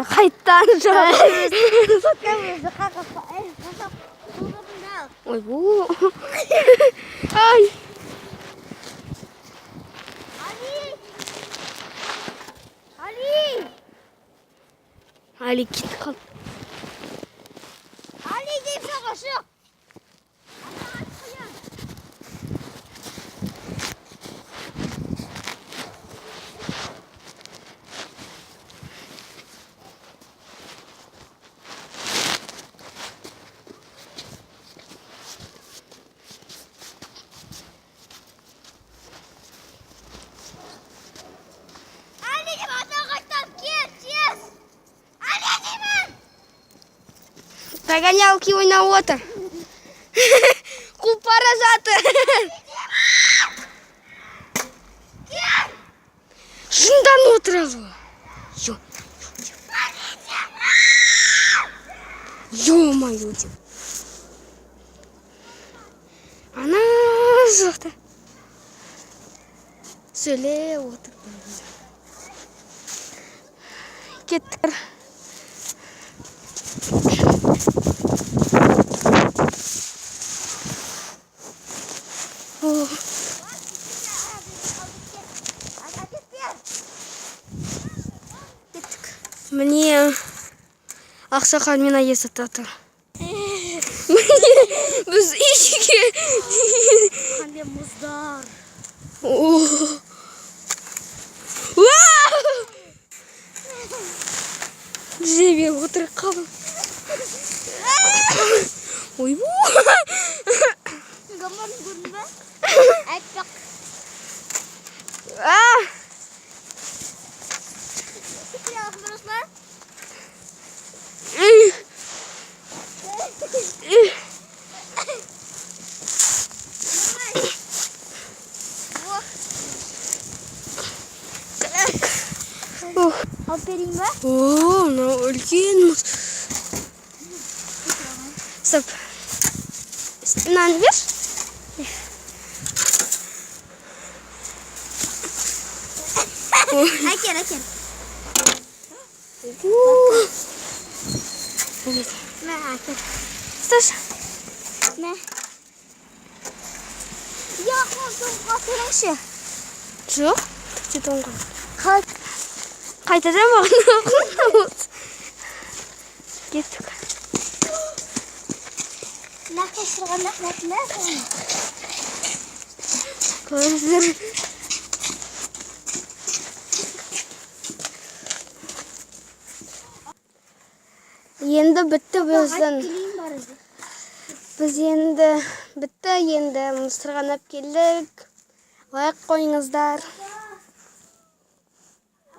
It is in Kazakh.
Қайттан жоқ. Ой, bu. Ay. Ali git kal. Ali deyip savaşı. Догонялки ойнап отыр. Қуып бара жатыр. Жындан отырады. Ё-моё. Ана жақта. Сөйлеп отыр. Кеттік. Мне ақсақал мен әйесі татыр. Біз ешеге. Қандай мұздар. Жебе отыр қалым. Ой-бу. Гамарын көрдің бе? Айтпақ. Сықыялық бұрысылар? Алып берейін бе? Мынау үлкен мұз. Стоп. Мынаны бер. Әкел. Мә, әкел. Сташ. Мә. Яқын көріңші. Жоқ. Түкте тоңған. Қайтадан бағына. Кеттік. Нақтай шырған нақматына. Көздір. Енді бітті біздің. Біз енді бітті. Енді мұз сырғанап келдік. Лайк қойыңыздар.